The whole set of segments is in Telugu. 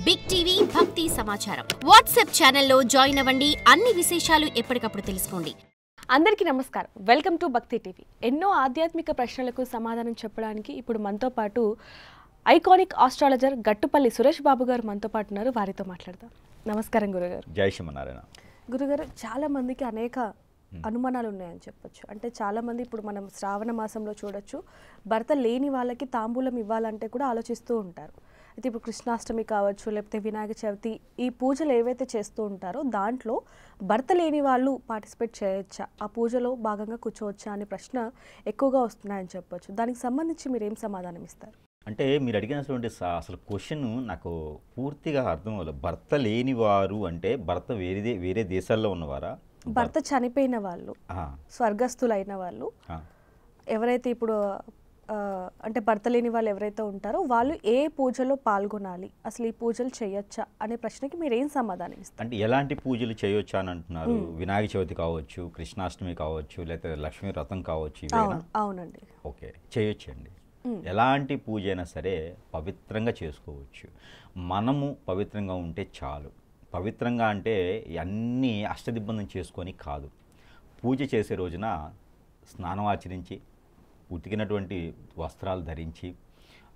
బిగ్ టీవీ భక్తి సమాచారం వాట్సాప్ ఛానల్లో జాయిన్ అవ్వండి. అన్ని విశేషాలు ఎప్పటికప్పుడు తెలుసుకోండి. అందరికీ నమస్కారం. వెల్కమ్ టు భక్తి టీవీ. ఎన్నో ఆధ్యాత్మిక ప్రశ్నలకు సమాధానం చెప్పడానికి ఇప్పుడు మనతో పాటు ఐకానిక్ ఆస్ట్రాలజర్ గట్టుపల్లి సురేష్ బాబు గారు మనతో పాటు ఉన్నారు. వారితో మాట్లాడదాం. నమస్కారం గురుగారు. జై శ్రీమన్నారాయణ. గురుగారు, చాలా మందికి అనేక అనుమానాలు ఉన్నాయని చెప్పొచ్చు. అంటే చాలా మంది ఇప్పుడు మనం శ్రావణ మాసంలో చూడొచ్చు, భర్త లేని వాళ్ళకి తాంబూలం ఇవ్వాలంటే కూడా ఆలోచిస్తూ ఉంటారు. అయితే ఇప్పుడు కృష్ణాష్టమి కావచ్చు, లేకపోతే వినాయక చవితి, ఈ పూజలు ఏవైతే చేస్తూ ఉంటారో దాంట్లో భర్త లేని వాళ్ళు పార్టిసిపేట్ చేయొచ్చా, ఆ పూజలో భాగంగా కూర్చోవచ్చా అనే ప్రశ్న ఎక్కువగా వస్తున్నాయని చెప్పొచ్చు. దానికి సంబంధించి మీరు ఏం సమాధానం ఇస్తారు? అంటే మీరు అడిగినటువంటి అసలు క్వశ్చన్ నాకు పూర్తిగా అర్థం అవ్వలేదు. భర్త లేని వారు అంటే భర్త వేరే దేశాల్లో ఉన్నవారా? భర్త చనిపోయిన వాళ్ళు, స్వర్గస్థులైన వాళ్ళు, ఎవరైతే ఇప్పుడు అంటే భర్త లేని వాళ్ళు ఎవరైతే ఉంటారో వాళ్ళు ఏ పూజలో పాల్గొనాలి, అసలు ఈ పూజలు చేయొచ్చా అనే ప్రశ్నకి మీరు ఏం సమాధానం ఇస్తారు? అంటే ఎలాంటి పూజలు చేయొచ్చా అని అంటున్నారు? వినాయక చవితి కావచ్చు, కృష్ణాష్టమి కావచ్చు, లేకపోతే లక్ష్మీ వ్రతం కావచ్చు, ఇవేనా? అవునండి. ఓకే, చేయొచ్చండి. ఎలాంటి పూజ అయినా సరే పవిత్రంగా చేసుకోవచ్చు. మనము పవిత్రంగా ఉంటే చాలు. పవిత్రంగా అంటే అన్నీ అష్టదిబ్బందం చేసుకొని కాదు. పూజ చేసే రోజున స్నానం ఆచరించి, ఉతికినటువంటి వస్త్రాలు ధరించి,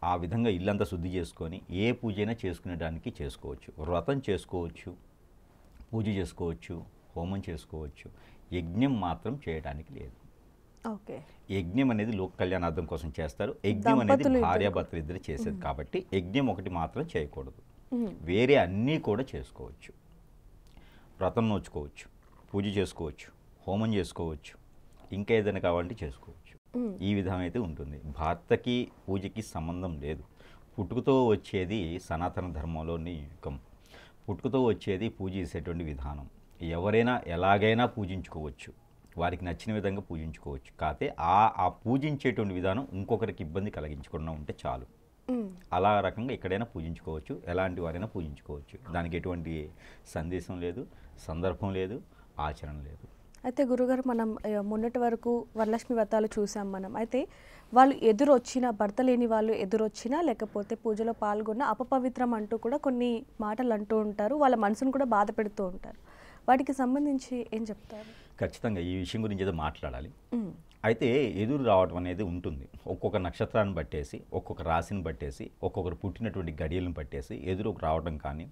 ఆ విధంగా ఇల్లంతా శుద్ధి చేసుకొని ఏ పూజ అయినా చేసుకునేదానికి చేసుకోవచ్చు. వ్రతం చేసుకోవచ్చు, పూజ చేసుకోవచ్చు, హోమం చేసుకోవచ్చు. యజ్ఞం మాత్రం చేయడానికి లేదు. ఓకే. యజ్ఞం అనేది లోక కళ్యాణార్థం కోసం చేస్తారు. యజ్ఞం అనేది భార్యాభర్తలు ఇద్దరు చేసేది కాబట్టి యజ్ఞం ఒకటి మాత్రం చేయకూడదు. వేరే అన్నీ కూడా చేసుకోవచ్చు. వ్రతం నోచుకోవచ్చు, పూజ చేసుకోవచ్చు, హోమం చేసుకోవచ్చు, ఇంకా ఏదైనా కావాలంటే చేసుకోవచ్చు. ఈ విధం అయితే ఉంటుంది. భర్తకి పూజకి సంబంధం లేదు. పుట్టుకతో వచ్చేది సనాతన ధర్మంలోని యుగం. పుట్టుకతో వచ్చేది పూజ చేసేటువంటి విధానం. ఎవరైనా ఎలాగైనా పూజించుకోవచ్చు, వారికి నచ్చిన విధంగా పూజించుకోవచ్చు. కాకపోతే ఆ పూజించేటువంటి విధానం ఇంకొకరికి ఇబ్బంది కలిగించకుండా ఉంటే చాలు. అలా రకంగా ఎక్కడైనా పూజించుకోవచ్చు, ఎలాంటి వారైనా పూజించుకోవచ్చు. దానికి ఎటువంటి సందేశం లేదు, సందర్భం లేదు, ఆచరణ లేదు. అయితే గురుగారు, మనం మొన్నటి వరకు వరలక్ష్మి వ్రతాలు చూసాం మనం. అయితే వాళ్ళు ఎదురొచ్చినా, భర్త లేని వాళ్ళు ఎదురొచ్చినా, లేకపోతే పూజలో పాల్గొన్న అపపవిత్రం అంటూ కూడా కొన్ని మాటలు అంటూ ఉంటారు. వాళ్ళ మనసును కూడా బాధ పెడుతూ ఉంటారు. వాటికి సంబంధించి ఏం చెప్తారు? ఖచ్చితంగా ఈ విషయం గురించి ఏదో మాట్లాడాలి. అయితే ఎదురు రావడం అనేది ఉంటుంది. ఒక్కొక్క నక్షత్రాన్ని బట్టేసి, ఒక్కొక్క రాశిని బట్టేసి, ఒక్కొక్కరు పుట్టినటువంటి గడియలను బట్టేసి ఎదురు రావడం కానీ,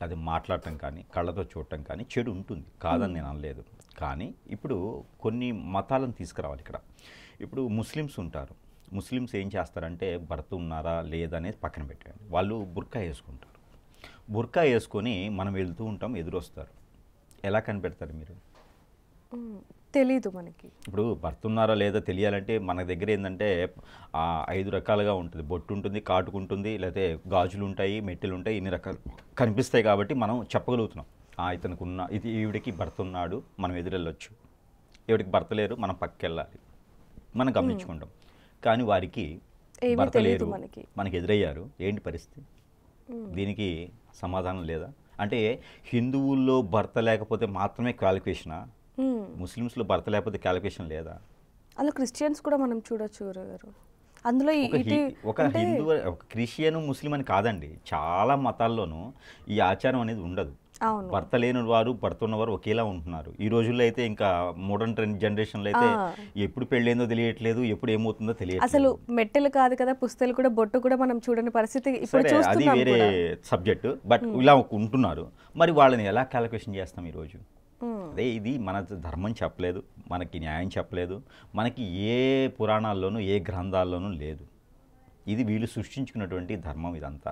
అది మాట్లాడటం కానీ, కళ్ళతో చూడటం కానీ చెడు ఉంటుంది, కాదని నేను అనలేదు. కానీ ఇప్పుడు కొన్ని మతాలను తీసుకురావాలి ఇక్కడ. ఇప్పుడు ముస్లిమ్స్ ఉంటారు. ముస్లిమ్స్ ఏం చేస్తారంటే భర్త ఉన్నారా లేదా అనేది పక్కన పెట్టండి, వాళ్ళు బుర్కా వేసుకుంటారు. బుర్కా వేసుకొని మనం వెళ్తూ ఉంటాం, ఎదురొస్తారు. ఎలా కనిపెడతారు మీరు? తెలీదు మనకి. ఇప్పుడు భర్త ఉన్నారా లేదా తెలియాలంటే మన దగ్గర ఏంటంటే 5 రకాలుగా ఉంటుంది. బొట్టు ఉంటుంది, కాటుకుంటుంది, లేకపోతే గాజులు ఉంటాయి, మెట్టెలు ఉంటాయి, ఇన్ని రకాలు కనిపిస్తాయి. కాబట్టి మనం చెప్పగలుగుతున్నాం, ఇతనికి ఈవిడికి భర్త ఉన్నాడు, మనం ఎదురెళ్ళొచ్చు. ఈవిడికి భర్త లేరు, మనం పక్కకి వెళ్ళాలి, మనం గమనించుకుంటాం. కానీ వారికి భర్త లేరు, మనకి ఎదురయ్యారు, ఏంటి పరిస్థితి? దీనికి సమాధానం లేదా? అంటే హిందువుల్లో భర్త లేకపోతే మాత్రమే క్వాలిఫికేషనా? ముస్లిమ్స్లో భర్త లేకపోతే క్వాలిఫికేషన్ లేదా? అలా క్రిస్టియన్స్ కూడా మనం చూడొచ్చు గురుగారు. అందులో ఒక హిందూ, ఒక క్రిస్టియన్, ముస్లిం అని కాదండి, చాలా మతాల్లోనూ ఈ ఆచారం అనేది ఉండదు. భర్త లేని వారు, భర్త ఉన్నవారు ఒకేలా ఉంటున్నారు. ఈ రోజుల్లో అయితే ఇంకా మోడర్న్ జనరేషన్లో అయితే ఎప్పుడు పెళ్ళేందో తెలియట్లేదు, ఎప్పుడు ఏమవుతుందో తెలియదు. అసలు మెట్టెలు కాదు కదా, పుస్తలు కూడా, బొట్టు కూడా మనం చూడని పరిస్థితి ఇప్పుడు అది వేరే సబ్జెక్ట్. బట్ ఇలా ఉంటున్నారు. మరి వాళ్ళని ఎలా క్యాలిక్యులేషన్ చేస్తాం ఈరోజు? అదే, ఇది మన ధర్మం చెప్పలేదు, మనకి న్యాయం చెప్పలేదు, మనకి ఏ పురాణాల్లోనూ ఏ గ్రంథాల్లోనూ లేదు. ఇది వీళ్ళు సృష్టించుకున్నటువంటి ధర్మం ఇదంతా.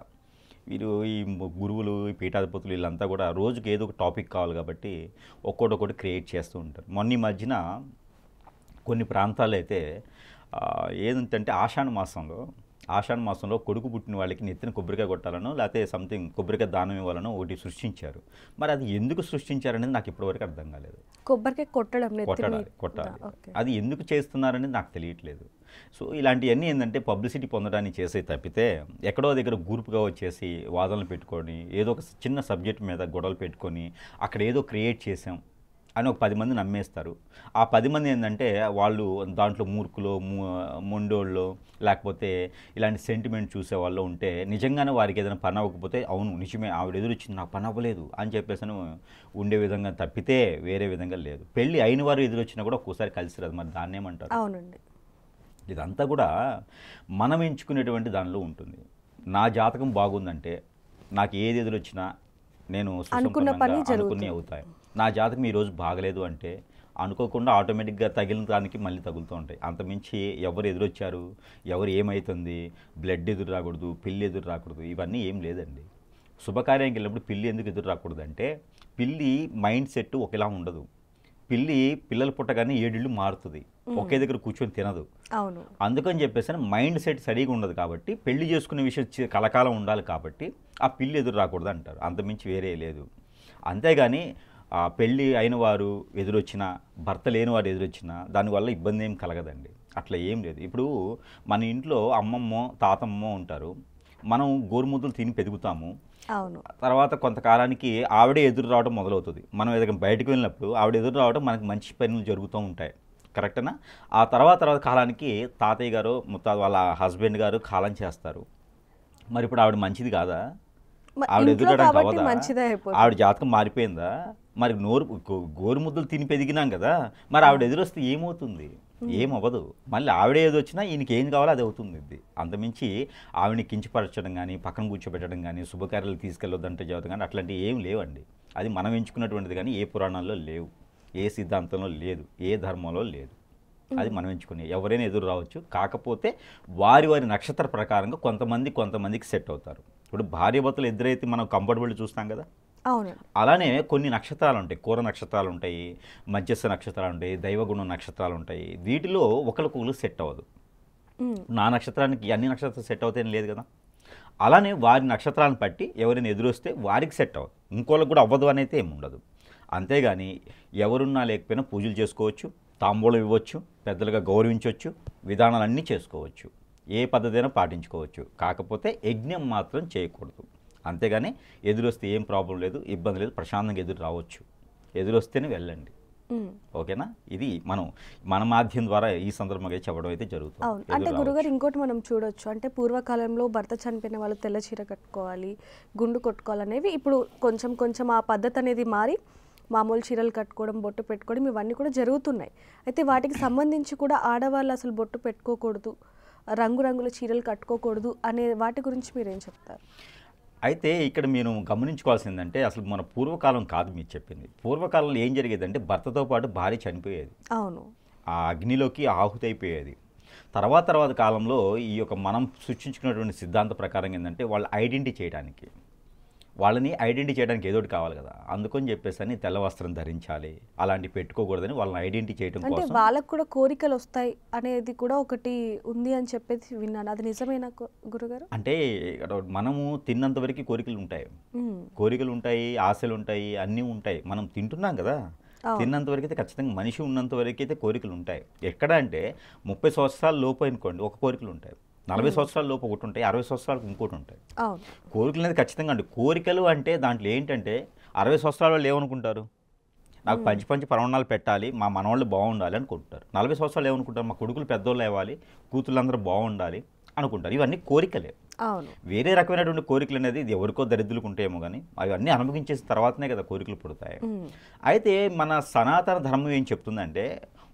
వీరు ఈ గురువులు, ఈ పీఠాధిపతులు, వీళ్ళంతా కూడా రోజుకి ఏదో ఒక టాపిక్ కావాలి కాబట్టి ఒక్కొక్కటి క్రియేట్ చేస్తూ ఉంటారు. మొన్న మధ్యన కొన్ని ప్రాంతాల్లో అయితే ఏంటంటే ఆషాఢ మాసంలో కొడుకు పుట్టిన వాళ్ళకి నెత్తిన కొబ్బరికాయ కొట్టాలనో, లేకపోతే సంథింగ్ కొబ్బరికాయ దానం ఇవ్వాలనో ఒకటి సృష్టించారు. మరి అది ఎందుకు సృష్టించారనేది నాకు ఇప్పటివరకు అర్థం కాలేదు. కొబ్బరికాయ కొట్టాలి, అది ఎందుకు చేస్తున్నారనేది నాకు తెలియట్లేదు. సో ఇలాంటివన్నీ ఏంటంటే పబ్లిసిటీ పొందడానికి చేసే తప్పితే ఎక్కడో దగ్గర గ్రూప్గా వచ్చేసి వాదనలు పెట్టుకొని ఏదో ఒక చిన్న సబ్జెక్ట్ మీద గొడవలు పెట్టుకొని అక్కడ ఏదో క్రియేట్ చేసాం అని ఒక 10 మంది నమ్మేస్తారు. ఆ 10 మంది ఏంటంటే వాళ్ళు దాంట్లో మూర్ఖులో మొండోళ్ళో లేకపోతే ఇలాంటి సెంటిమెంట్ చూసేవాళ్ళు ఉంటే నిజంగానే వారికి ఏదైనా పని అవ్వకపోతే అవును నిజమే ఆవిడ ఎదురొచ్చింది నాకు పని అవ్వలేదు అని చెప్పేసి ఉండే విధంగా తప్పితే వేరే విధంగా లేదు. పెళ్ళి అయిన వారు ఎదురొచ్చినా కూడా ఒక్కోసారి కలిసి రాదు, మరి దాన్ని ఏమంటారు? అవునండి. ఇదంతా కూడా మనం ఎంచుకునేటువంటి దానిలో ఉంటుంది. నా జాతకం బాగుందంటే నాకు ఏది ఎదురొచ్చినా నేను అనుకునే అవుతాయి. నా జాతకం ఈరోజు బాగలేదు అంటే అనుకోకుండా ఆటోమేటిక్గా తగిలిన దానికి మళ్ళీ తగులుతూ ఉంటాయి. అంతమించి ఎవరు ఎదురొచ్చారు, ఎవరు ఏమవుతుంది, బ్లడ్ ఎదురు రాకూడదు, పిల్లి ఎదురు రాకూడదు, ఇవన్నీ ఏం లేదండి. శుభకార్యానికి వెళ్ళినప్పుడు పిల్లి ఎందుకు ఎదురు రాకూడదు అంటే పిల్లి మైండ్ సెట్ ఒకేలా ఉండదు. పిల్లి పిల్లలు పుట్టగానే 7 ఇళ్ళు మారుతుంది, ఒకే దగ్గర కూర్చొని తినదు. అవును, అందుకని చెప్పేసి మైండ్ సెట్ సరిగా ఉండదు కాబట్టి పెళ్లి చేసుకునే విషయం కలకాలం ఉండాలి కాబట్టి ఆ పిల్లి ఎదురు రాకూడదు అంటారు. అంతమించి వేరే లేదు. అంతేగాని పెళ్ళి అయిన వారు ఎదురొచ్చినా భర్త లేని వారు ఎదురొచ్చినా దానివల్ల ఇబ్బంది ఏం కలగదండి. అట్లా ఏం లేదు. ఇప్పుడు మన ఇంట్లో అమ్మమ్మో తాతమ్మో ఉంటారు, మనం గోరుముద్దలు తిని పెరుగుతాము. అవును, తర్వాత కొంతకాలానికి ఆవిడే ఎదురు రావడం మొదలవుతుంది. మనం ఏదైనా బయటకు వెళ్ళినప్పుడు ఆవిడ ఎదురు రావడం మనకు మంచి పనులు జరుగుతూ ఉంటాయి, కరెక్టేనా? ఆ తర్వాత కాలానికి తాతయ్య గారు ముత్తాత వాళ్ళ హస్బెండ్ గారు కాలం చేస్తారు. మరి ఇప్పుడు ఆవిడ మంచిది కాదా? ఆవిడ ఎదురడానికి అవదా? ఆవిడ జాతకం మారిపోయిందా? మరి గోరుముద్దలు తిని పెరిగినాం కదా, మరి ఆవిడ ఎదురొస్తే ఏమవుతుంది? ఏమవ్వదు. మళ్ళీ ఆవిడే ఏది వచ్చినా ఈయనకి ఏం కావాలో అది అవుతుంది. ఇది అంతమించి ఆవిడని కించపరచడం కానీ పక్కన కూర్చోబెట్టడం కానీ శుభకార్యాలు తీసుకెళ్ళొద్దంటే జాతకం కానీ అట్లాంటివి ఏం లేవండి. అది మనం ఎంచుకున్నటువంటిది కానీ ఏ పురాణాల్లో లేవు, ఏ సిద్ధాంతంలో లేదు, ఏ ధర్మంలో లేదు. అది మనం ఎంచుకునే ఎవరైనా ఎదురు రావచ్చు. కాకపోతే వారి నక్షత్ర ప్రకారంగా కొంతమందికి సెట్ అవుతారు. ఇప్పుడు భార్యాభర్తలు ఎదురైతే మనం కంఫర్టబుల్ చూస్తాం కదా, అవును. అలానే కొన్ని నక్షత్రాలు ఉంటాయి, కూర నక్షత్రాలు ఉంటాయి, మధ్యస్థ నక్షత్రాలు ఉంటాయి, దైవగుణం నక్షత్రాలు ఉంటాయి. వీటిలో ఒకరికొకరు సెట్ అవ్వదు. నా నక్షత్రానికి అన్ని నక్షత్రాలు సెట్ అవుతాయని లేదు కదా. అలానే వారి నక్షత్రాలను బట్టి ఎవరైనా ఎదురొస్తే వారికి సెట్ అవ్వదు, ఇంకోళ్ళకి కూడా అవ్వదు అనేది ఏమి ఉండదు. అంతేగాని ఎవరున్నా లేకపోయినా పూజలు చేసుకోవచ్చు, తాంబూలం ఇవ్వచ్చు, పెద్దలుగా గౌరవించవచ్చు, విధానాలన్నీ చేసుకోవచ్చు, ఏ పద్ధతి అయినా పాటించుకోవచ్చు. కాకపోతే యజ్ఞం మాత్రం చేయకూడదు. అంతేగాని ఎదురొస్తే ఏం ప్రాబ్లం లేదు, ఇబ్బంది లేదు, ప్రశాంతంగా ఎదురు రావచ్చు. ఎదురొస్తేనే వెళ్ళండి, ఓకేనా? ఇది మన మాధ్యం ద్వారా ఈ సందర్భంగా చెప్పడం అయితే జరుగుతుంది. అవును. అంటే గురుగారు ఇంకోటి మనం చూడొచ్చు, అంటే పూర్వకాలంలో భర్త చనిపోయిన వాళ్ళు తెల్ల చీర కట్టుకోవాలి, గుండు కొట్టుకోవాలనేవి ఇప్పుడు కొంచెం ఆ పద్ధతి అనేది మారి మామూలు చీరలు కట్టుకోవడం, బొట్టు పెట్టుకోవడం ఇవన్నీ కూడా జరుగుతున్నాయి. అయితే వాటికి సంబంధించి కూడా ఆడవాళ్ళు అసలు బొట్టు పెట్టుకోకూడదు, రంగురంగుల చీరలు కట్టుకోకూడదు అనే వాటి గురించి మీరేం చెప్తారు? అయితే ఇక్కడ మీరు గమనించుకోవాల్సిందంటే అసలు మన పూర్వకాలం కాదు మీరు చెప్పింది. పూర్వకాలంలో ఏం జరిగేదంటే భర్తతో పాటు భార్య చనిపోయేది. అవును, ఆ అగ్నిలోకి ఆహుతి అయిపోయేది. తర్వాత కాలంలో ఈ యొక్క మనం సృష్టించుకున్నటువంటి సిద్ధాంత ప్రకారం ఏంటంటే వాళ్ళని ఐడెంటిటీ చేయడానికి ఏదో ఒకటి కావాలి కదా. అందుకని చెప్పేసి తెల్ల వస్త్రం ధరించాలి, అలాంటివి పెట్టుకోకూడదని వాళ్ళని ఐడెంటిటీ చేయడం కోసం. అంటే వాళ్ళకు కూడా కోరికలు వస్తాయి అనేది కూడా ఒకటి ఉంది అని చెప్పేసి విన్నాను, అది నిజమేనా గురుగారు? అంటే మనము తిన్నంత వరకు కోరికలు ఉంటాయి, ఆశలు ఉంటాయి, అన్నీ ఉంటాయి. మనం తింటున్నాం కదా, తిన్నంత వరకు అయితే ఖచ్చితంగా మనిషి ఉన్నంత వరకు అయితే కోరికలు ఉంటాయి. ఎక్కడ అంటే 30 సంవత్సరాల లోపు అనుకోండి ఒక కోరికలు ఉంటాయి, 40 సంవత్సరాల లోపు ఒకటి ఉంటాయి, 60 సంవత్సరాలకు ఇంకోటి ఉంటాయి. కోరికలు అనేది ఖచ్చితంగా అండి. కోరికలు అంటే దాంట్లో ఏంటంటే 60 సంవత్సరాల వాళ్ళు ఏమనుకుంటారు, నాకు పంచి పరమాణాలు పెట్టాలి, మా మనవాళ్ళు బాగుండాలి అనుకుంటారు. 40 సంవత్సరాలు ఏమనుకుంటారు, మా కొడుకులు పెద్దోళ్ళు అవ్వాలి, కూతుళ్ళందరూ బాగుండాలి అనుకుంటారు. ఇవన్నీ కోరికలే. వేరే రకమైనటువంటి కోరికలు అనేది ఇది ఎవరికో దరిద్రులకు ఉంటాయేమో కానీ అవన్నీ అనుభవించేసిన తర్వాతనే కదా కోరికలు పుడతాయి. అయితే మన సనాతన ధర్మం ఏం చెప్తుందంటే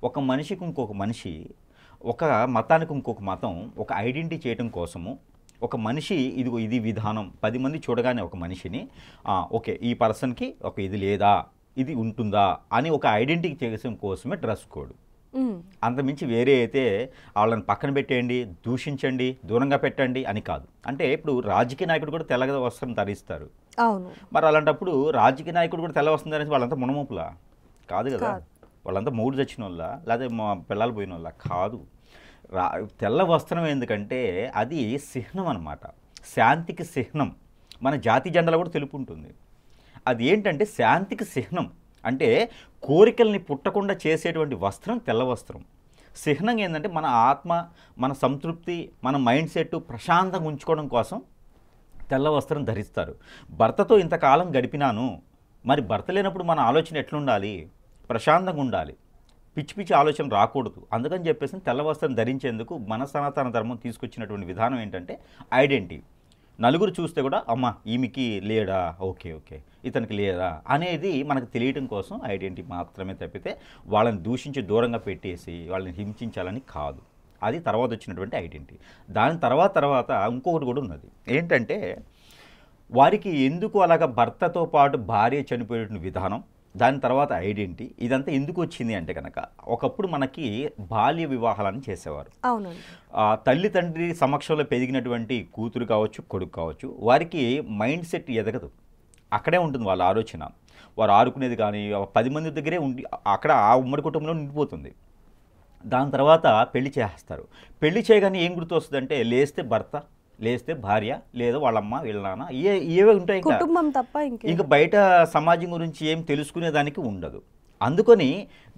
ఒక మనిషికి ఇంకొక మనిషి, ఒక మతానికి ఇంకొక మతం ఒక ఐడెంటిటీ చేయడం కోసము ఒక మనిషి ఇది విధానం 10 మంది చూడగానే ఒక మనిషిని ఓకే ఈ పర్సన్కి ఒక ఇది లేదా ఇది ఉంటుందా అని ఒక ఐడెంటిటీ చేయడం కోసమే డ్రెస్ కోడ్. అంతమించి వేరే అయితే వాళ్ళని పక్కన పెట్టేయండి, దూషించండి, దూరంగా పెట్టండి అని కాదు. అంటే ఇప్పుడు రాజకీయ నాయకుడు కూడా తెల్లగా వస్త్రం ధరిస్తారు. మరి అలాంటప్పుడు రాజకీయ నాయకుడు కూడా తెల్ల వస్త్రం ధరించి వాళ్ళంతా మునమూపులా కాదు కదా, వాళ్ళంతా మూడు చచ్చిన వాళ్ళ లేదా మా పిల్లలు పోయిన వాళ్ళ కాదు. తెల్ల వస్త్రం ఎందుకంటే అది చిహ్నం అన్నమాట, శాంతికి చిహ్నం. మన జాతి జెండాలో కూడా తెలుపు ఉంటుంది. అది ఏంటంటే శాంతికి చిహ్నం, అంటే కోరికల్ని పుట్టకుండా చేసేటువంటి వస్త్రం తెల్ల వస్త్రం. చిహ్నం ఏంటంటే మన ఆత్మ, మన సంతృప్తి, మన మైండ్ సెట్ ప్రశాంతంగా ఉంచుకోవడం కోసం తెల్ల వస్త్రం ధరిస్తారు. భర్తతో ఇంతకాలం గడిపినాను, మరి భర్త లేనప్పుడు మన ఆలోచన ఎట్లుండాలి? ప్రశాంతంగా ఉండాలి, పిచ్చి పిచ్చి ఆలోచన రాకూడదు. అందుకని చెప్పేసి తెల్ల వస్త్రం ధరించేందుకు మన సనాతన ధర్మం తీసుకొచ్చినటువంటి విధానం ఏంటంటే ఐడెంటిటీ. నలుగురు చూస్తే కూడా అమ్మ ఈమెకి లేడా, ఓకే ఓకే ఇతనికి లేదా అనేది మనకు తెలియటం కోసం ఐడెంటిటీ మాత్రమే తప్పితే వాళ్ళని దూషించి దూరంగా పెట్టేసి వాళ్ళని హింసించాలని కాదు. అది తర్వాత వచ్చినటువంటి ఐడెంటిటీ. దాని తర్వాత ఇంకొకటి కూడా ఉన్నది ఏంటంటే వారికి ఎందుకు అలాగ భర్తతో పాటు భార్య చనిపోయేటువంటి విధానం, దాని తర్వాత ఐడెంటిటీ, ఇదంతా ఎందుకు వచ్చింది అంటే కనుక ఒకప్పుడు మనకి బాల్య వివాహాలను చేసేవారు. అవునండి. తల్లి తండ్రి సమక్షంలో పెరిగినటువంటి కూతురు కావచ్చు, కొడుకు కావచ్చు, వారికి మైండ్ సెట్ ఎదగదు, అక్కడే ఉంటుంది వాళ్ళ ఆలోచన. వారు ఆడుకునేది కానీ 10 మంది దగ్గరే ఉండి అక్కడ ఆ ఉమ్మడి కుటుంబంలో నిండిపోతుంది. దాని తర్వాత పెళ్లి చేస్తారు. పెళ్లి చేయగానే ఏం గుర్తు వస్తుందంటే లేస్తే భర్త, లేస్తే భార్య, లేదా వాళ్ళమ్మ వీళ్ళ నాన్న, ఏవే ఉంటాయి, కుటుంబం తప్ప ఇంకా బయట సమాజం గురించి ఏం తెలుసుకునేదానికి ఉండదు. అందుకని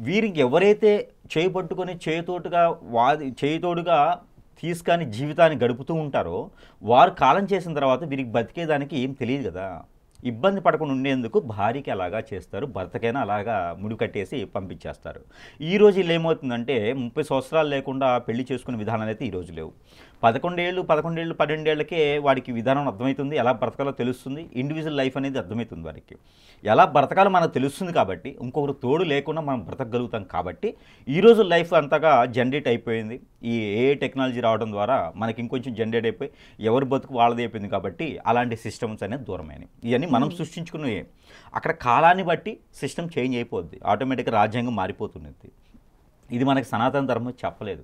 వీరికి ఎవరైతే చేయి పట్టుకొని చేయితోడుగా తీసుకొని జీవితాన్ని గడుపుతూ ఉంటారో వారు కాలం చేసిన తర్వాత వీరికి బతికేదానికి ఏం తెలియదు కదా. ఇబ్బంది పడకుండా ఉండేందుకు భార్యకి అలాగా చేస్తారు, భర్తకైనా అలాగా ముడి కట్టేసి పంపించేస్తారు. ఈరోజు వీళ్ళు ఏమవుతుందంటే 30 సంవత్సరాలు లేకుండా పెళ్లి చేసుకునే విధానాలు అయితే ఈరోజు లేవు. 11 ఏళ్ళు 12 ఏళ్ళకే వాడికి విధానం అర్థమవుతుంది, ఎలా బ్రతకాలో తెలుస్తుంది, ఇండివిజువల్ లైఫ్ అనేది అర్థమవుతుంది వారికి. ఎలా బ్రతకాలో మనకు తెలుస్తుంది కాబట్టి, ఇంకొకరు తోడు లేకుండా మనం బ్రతకగలుగుతాం కాబట్టి ఈరోజు లైఫ్ అంతగా జనరేట్ అయిపోయింది. ఈ ఏఐ టెక్నాలజీ రావడం ద్వారా మనకి ఇంకొంచెం జనరేట్ అయిపోయి ఎవరి బతుకు వాళ్ళది అయిపోయింది కాబట్టి అలాంటి సిస్టమ్స్ అనేది దూరమైనవి. ఇవన్నీ మనం సృష్టించుకునే. అక్కడ కాలాన్ని బట్టి సిస్టమ్ చేంజ్ అయిపోద్ది, ఆటోమేటిక్గా రాజ్యాంగం మారిపోతున్నది. ఇది మనకి సనాతన ధర్మం చెప్పలేదు,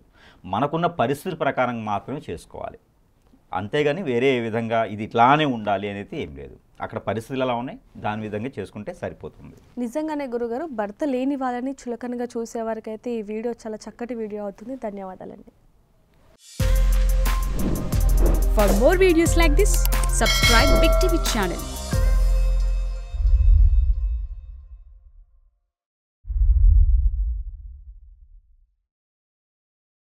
మనకున్న పరిస్థితుల ప్రకారం మాత్రమే చేసుకోవాలి. అంతేగాని వేరే విధంగా ఇది ఇట్లానే ఉండాలి అనేది ఏం లేదు. అక్కడ పరిస్థితులు ఎలా ఉన్నాయి దాని విధంగా చేసుకుంటే సరిపోతుంది. నిజంగానే గురుగారు, భర్త లేని వాళ్ళని చులకనగా చూసేవారికైతే ఈ వీడియో చాలా చక్కటి వీడియో అవుతుంది. ధన్యవాదాలండి. For more videos like this, subscribe Big TV channel.